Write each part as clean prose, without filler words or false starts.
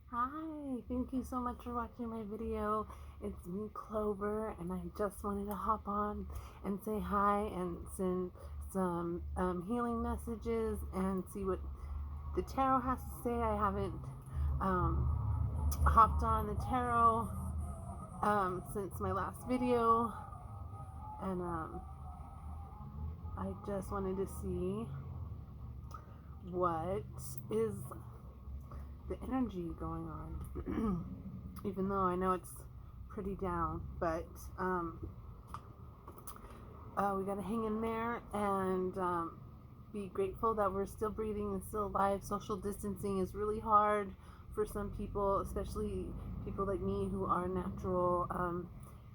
Hi, thank you so much for watching my video. It's me, Clover, and I just wanted to hop on and say hi and send some healing messages and see what the tarot has to say. I haven't hopped on the tarot since my last video, and I just wanted to see what is the energy going on. Even though I know it's pretty down, but we gotta hang in there and be grateful that we're still breathing and still alive. Social distancing is really hard for some people, especially people like me who are natural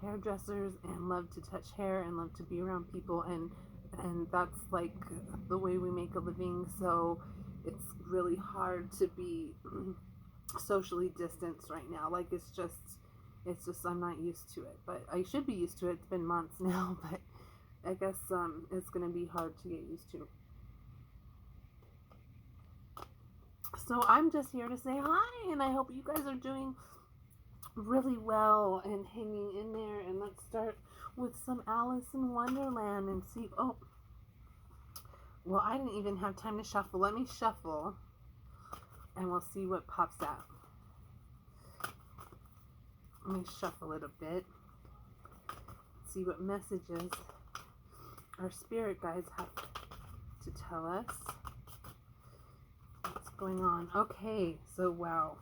hairdressers and love to touch hair and love to be around people, and that's like the way we make a living. So it's really hard to be socially distanced right now. Like it's just I'm not used to it, but I should be used to it. It's been months now, but I guess it's gonna be hard to get used to. So I'm just here to say hi, and I hope you guys are doing really well and hanging in there. And let's start with some Alice in Wonderland and see. Oh, well, I didn't even have time to shuffle. Let me shuffle, and we'll see what pops out. Let me shuffle it a bit. See what messages our spirit guides have to tell us. What's going on? Okay, so wow.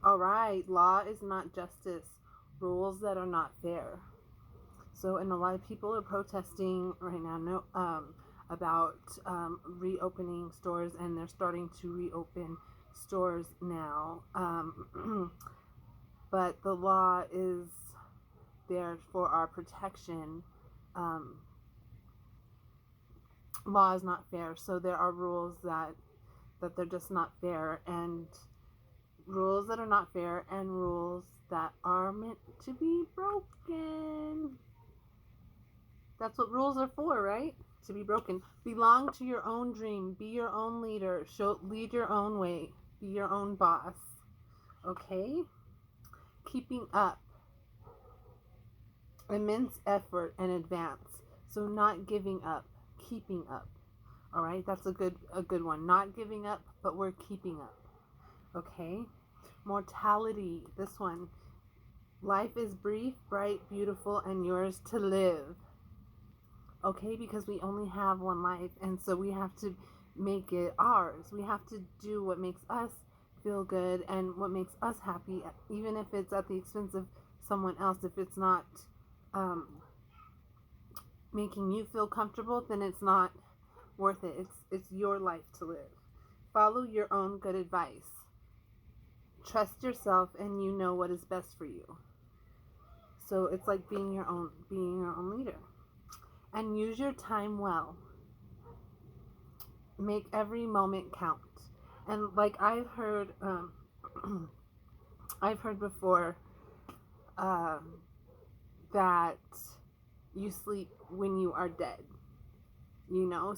All right, law is not justice. Rules that are not fair. So, and a lot of people are protesting right now about reopening stores, and they're starting to reopen stores now. But the law is there for our protection. Law is not fair, so there are rules that they're just not fair, and rules that are not fair, and rules that are meant to be broken. That's what rules are for, right? To be broken. Belong to your own dream. Be your own leader. Lead your own way. Be your own boss. Okay? Keeping up. Immense effort and advance. So not giving up. Keeping up. All right? That's a good one. Not giving up, but we're keeping up. Okay? Mortality. This one. Life is brief, bright, beautiful, and yours to live. Okay, because we only have one life, and so we have to make it ours. We have to do what makes us feel good and what makes us happy, even if it's at the expense of someone else. If it's not making you feel comfortable, then it's not worth it. It's your life to live. Follow your own good advice. Trust yourself, and you know what is best for you. So it's like being your own leader. And use your time well. Make every moment count. And like I've heard before that you sleep when you are dead.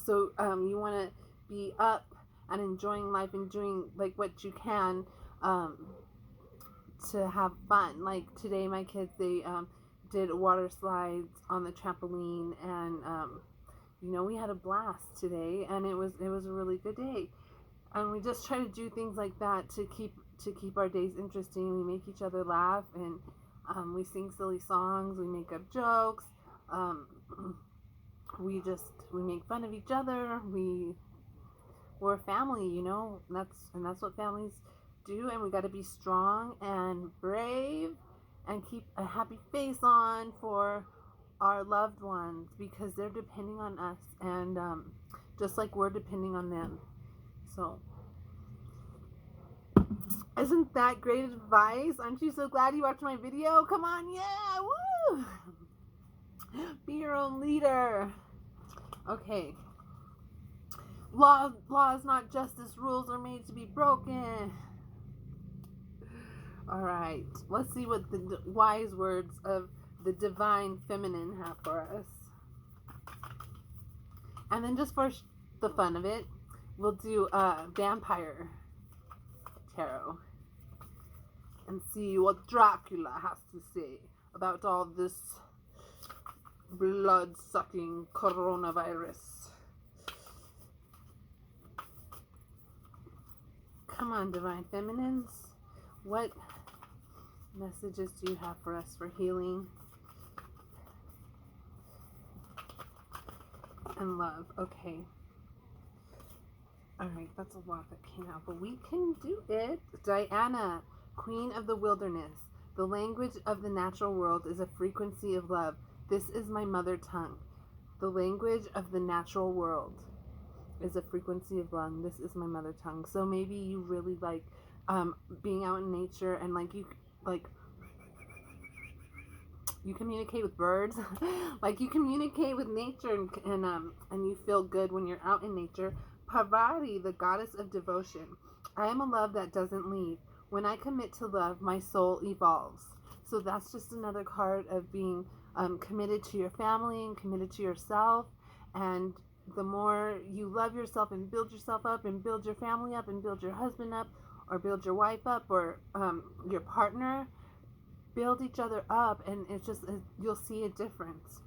So you want to be up and enjoying life and doing like what you can to have fun. Like today, my kids they did water slides on the trampoline, and we had a blast today, and it was a really good day. And we just try to do things like that to keep our days interesting. We make each other laugh, and we sing silly songs. We make up jokes. We make fun of each other. We're a family, that's what families do. And we got to be strong and brave and keep a happy face on for our loved ones, because they're depending on us, and just like we're depending on them. So isn't that great advice? Aren't you so glad you watched my video? Come on, yeah, woo! Be your own leader. Okay. Law is not justice. Rules are made to be broken. All right. Let's see what the wise words of the divine feminine have for us. And then just for the fun of it, we'll do vampire. tarot and see what Dracula has to say about all this blood-sucking coronavirus. Come on, Divine Feminines. What messages do you have for us for healing and love? Okay. Alright, that's a lot that came out, but we can do it. Diana, Queen of the Wilderness. The language of the natural world is a frequency of love. This is my mother tongue. The language of the natural world is a frequency of love. This is my mother tongue. So maybe you really like being out in nature, and you communicate with birds. Like you communicate with nature, and you feel good when you're out in nature. Parvati, the goddess of devotion. I am a love that doesn't leave. When I commit to love, my soul evolves. So that's just another card of being committed to your family and committed to yourself. And the more you love yourself and build yourself up and build your family up and build your husband up or build your wife up or your partner, build each other up, and it's just, you'll see a difference.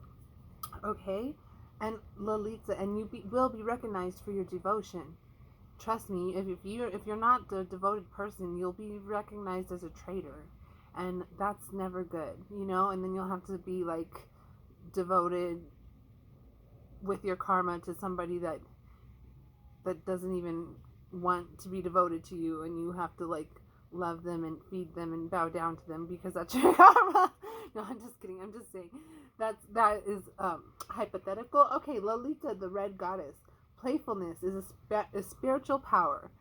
Okay? And Lolita, and you will be recognized for your devotion. Trust me, if you're not the devoted person, you'll be recognized as a traitor, and that's never good, you know. And then you'll have to be like devoted with your karma to somebody that doesn't even want to be devoted to you, and you have to like love them and feed them and bow down to them because that's your karma. No, I'm just kidding. I'm just saying that is hypothetical. Okay, Lolita, the red goddess. Playfulness is a spiritual power.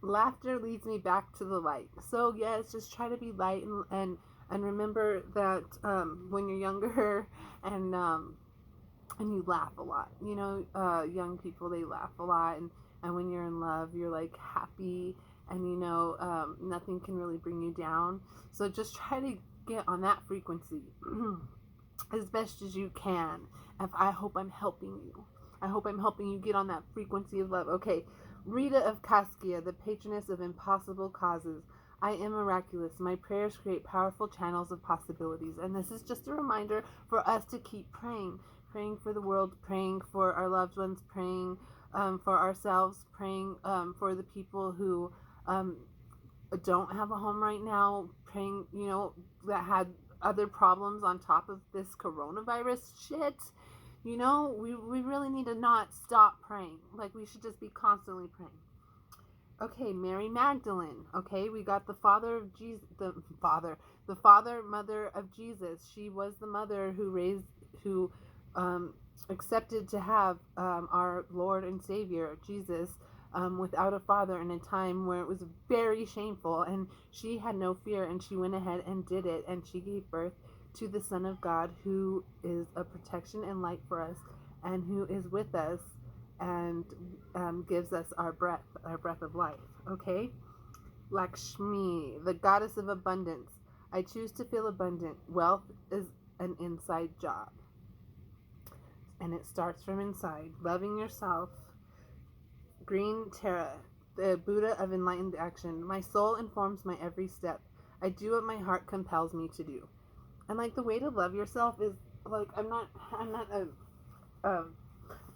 Laughter leads me back to the light. So yes, just try to be light and remember that when you're younger and you laugh a lot. You know, young people, they laugh a lot, and when you're in love, you're like happy, and you know nothing can really bring you down. So just try to get on that frequency as best as you can. I hope I'm helping you. I hope I'm helping you get on that frequency of love. Okay, Rita of Caskia, the patroness of impossible causes. I am miraculous. My prayers create powerful channels of possibilities. And this is just a reminder for us to keep praying. Praying for the world, praying for our loved ones, praying for ourselves, praying for the people who don't have a home right now, praying, you know, that had other problems on top of this coronavirus shit. You know, we really need to not stop praying. Like, we should just be constantly praying. Okay, Mary Magdalene. Okay, we got the father of Jesus, the mother of Jesus. She was the mother who accepted to have our Lord and Savior, Jesus, without a father in a time where it was very shameful. And she had no fear, and she went ahead and did it, and she gave birth to the Son of God, who is a protection and light for us, and who is with us and gives us our breath of life. Okay, Lakshmi, the goddess of abundance. I choose to feel abundant. Wealth is an inside job, and it starts from inside. Loving yourself. Green Tara, the Buddha of enlightened action. My soul informs my every step. I do what my heart compels me to do. And like, the way to love yourself is like, I'm not a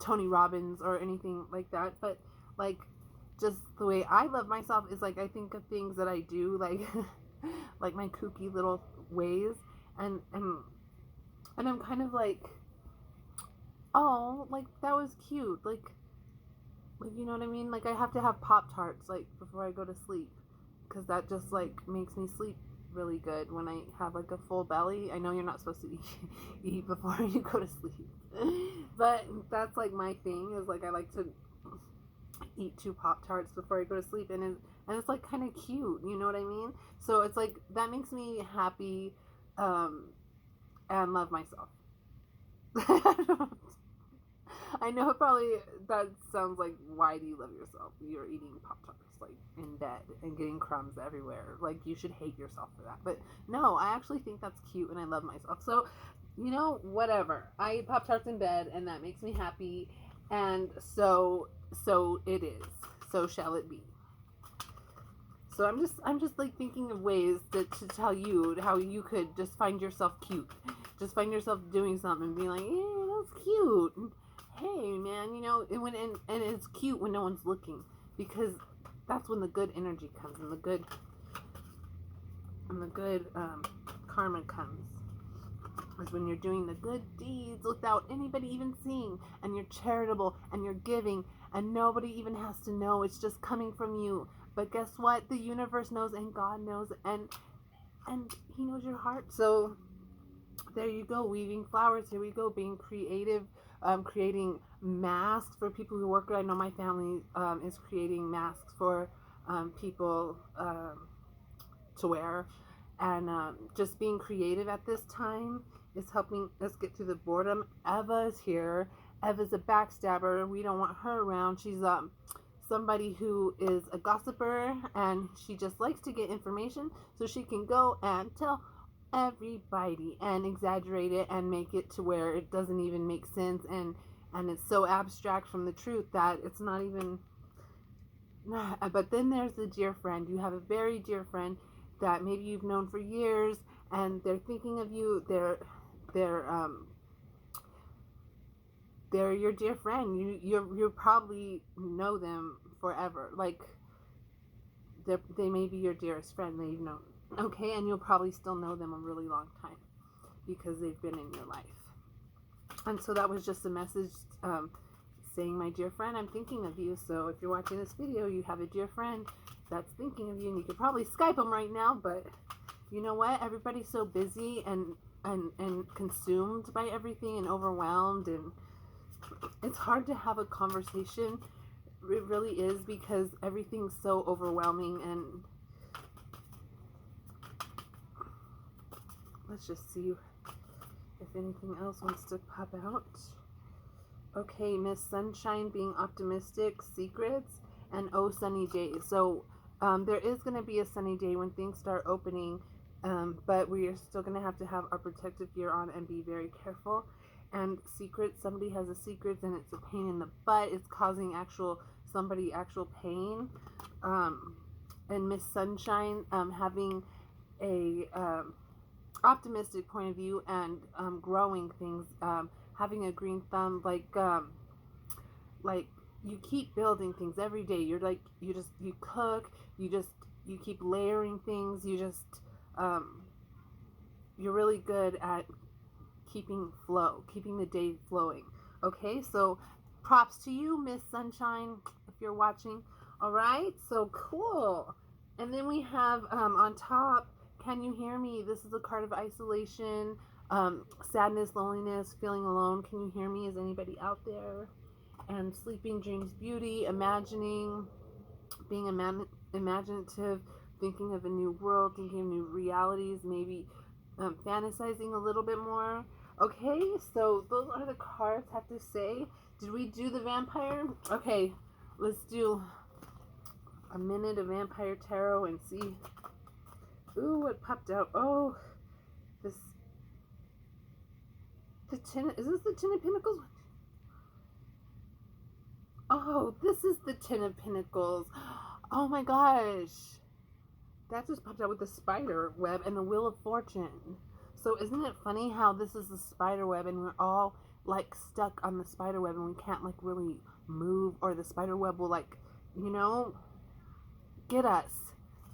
Tony Robbins or anything like that, but like, just the way I love myself is like, I think of things that I do, like like my kooky little ways, and I'm kind of like, oh, like, that was cute, like you know what I mean? Like, I have to have Pop-Tarts like before I go to sleep, because that just like makes me sleep really good when I have like a full belly. I know you're not supposed to eat before you go to sleep, but that's like my thing, is like, I like to eat 2 Pop-Tarts before I go to sleep, and it's like kind of cute, you know what I mean? So it's like, that makes me happy and love myself. I know probably that sounds like, why do you love yourself? You're eating Pop-Tarts like in bed and getting crumbs everywhere. Like, you should hate yourself for that. But no, I actually think that's cute, and I love myself. So, you know, whatever. I eat Pop-Tarts in bed, and that makes me happy. And so it is. So shall it be. So I'm just like thinking of ways to tell you how you could just find yourself cute. Just find yourself doing something and be like, yeah, that's cute. Hey man, you know, and it's cute when no one's looking, because that's when the good energy comes, and the good karma comes. Is when you're doing the good deeds without anybody even seeing, and you're charitable and you're giving, and nobody even has to know. It's just coming from you. But guess what? The universe knows, and God knows, and He knows your heart. So there you go, weaving flowers. Here we go, being creative, creating masks for people who work. I know my family is creating masks for people to wear, and just being creative at this time is helping us get through the boredom. Eva's here. Eva's a backstabber. We don't want her around. She's somebody who is a gossiper, and she just likes to get information so she can go and tell everybody and exaggerate it and make it to where it doesn't even make sense, and it's so abstract from the truth that it's not even. But then there's the dear friend. You have a very dear friend that maybe you've known for years, and they're thinking of you. They're your dear friend. You probably know them forever. Like they may be your dearest friend that you've known. Okay, and you'll probably still know them a really long time because they've been in your life. And so that was just a message saying, my dear friend, I'm thinking of you. So if you're watching this video, you have a dear friend that's thinking of you, and you could probably Skype them right now, but you know what? Everybody's so busy and consumed by everything and overwhelmed, and it's hard to have a conversation. It really is, because everything's so overwhelming. And let's just see if anything else wants to pop out. Okay, Miss Sunshine, being optimistic, secrets, and oh, sunny days. So there is going to be a sunny day when things start opening, but we are still going to have our protective gear on and be very careful. And secrets, somebody has a secret and it's a pain in the butt. It's causing somebody actual pain. And Miss Sunshine having a optimistic point of view and growing things, having a green thumb, like you keep building things every day. You're like, you cook, you keep layering things. You're really good at keeping the day flowing. Okay, so props to you, Miss Sunshine, if you're watching. All right, so cool. And then we have on top, can you hear me? This is a card of isolation, sadness, loneliness, feeling alone. Can you hear me? Is anybody out there? And sleeping dreams, beauty, imagining, being imaginative, thinking of a new world, thinking of new realities, maybe fantasizing a little bit more. Okay, so those are the cards. Have to say, did we do the vampire? Okay, let's do a minute of Vampire Tarot and see. Ooh, what popped out? Oh, is this the Ten of Pentacles? Oh, this is the Ten of Pentacles. Oh my gosh. That just popped out with the spider web and the Wheel of Fortune. So isn't it funny how this is the spider web and we're all like stuck on the spider web and we can't like really move, or the spider web will like, you know, get us.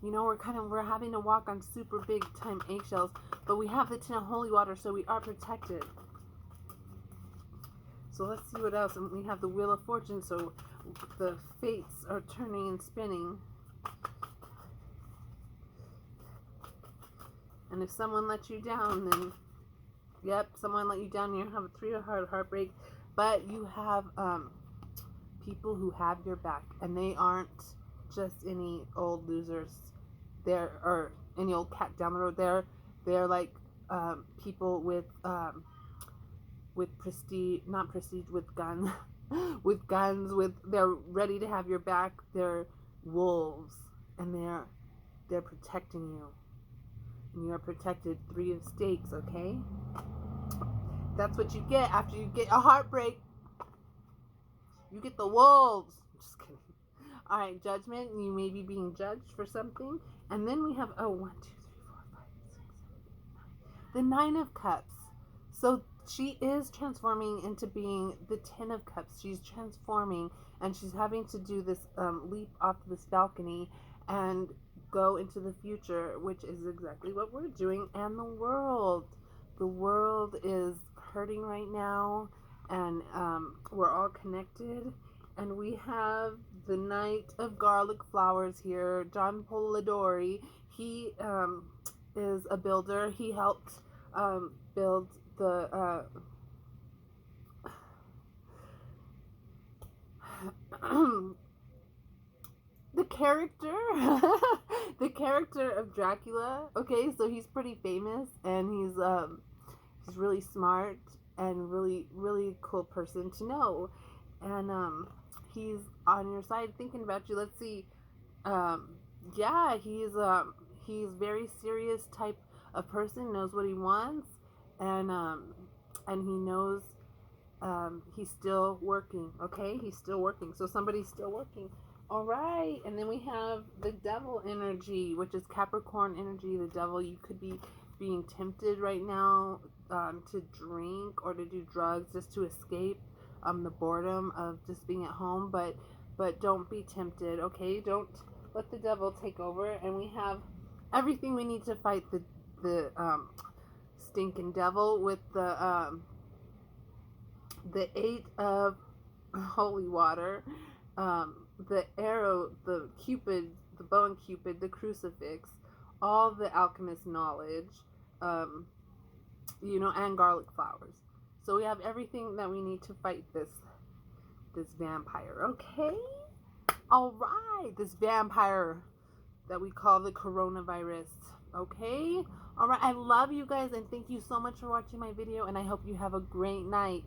You know, we're having to walk on super big time eggshells, but we have the Ten of Holy Water, so we are protected. So let's see what else. And we have the Wheel of Fortune, so the fates are turning and spinning. And if someone let you down, then, yep, someone let you down, you have a 3 of heartbreak. But you have people who have your back, and they aren't just any old losers. Or any old cat down the road. They're like people with prestige, not prestige, with guns, they're ready to have your back. They're wolves, and they're protecting you. And you are protected. 3 of stakes, okay? That's what you get after you get a heartbreak. You get the wolves. Just kidding. All right, judgment. You may be being judged for something. And then we have, oh, 1, 2, 3, 4, 5, 6, 7, 8, 9. The Nine of Cups. So she is transforming into being the Ten of Cups. She's transforming, and she's having to do this leap off this balcony and go into the future, which is exactly what we're doing. And the world is hurting right now, and we're all connected. And we have the Knight of Garlic Flowers here, John Polidori. He is a builder. He helped build the the character the character of Dracula. Okay, so he's pretty famous, and he's really smart and really cool person to know. And he's on your side thinking about you. Let's see. Yeah, he's very serious type of person, knows what he wants, and he knows he's still working. Okay, he's still working. So somebody's still working. All right, and then we have the devil energy, which is Capricorn energy. The devil, you could be being tempted right now to drink or to do drugs just to escape the boredom of just being at home. But don't be tempted. Okay, don't let the devil take over. And we have everything we need to fight the stinking devil with the 8 of holy water, the arrow, the cupid, the bow and cupid, the crucifix, all the alchemist knowledge, and garlic flowers. So we have everything that we need to fight this vampire. Okay, all right, this vampire that we call the coronavirus. Okay, all right. I love you guys, and thank you so much for watching my video, and I hope you have a great night.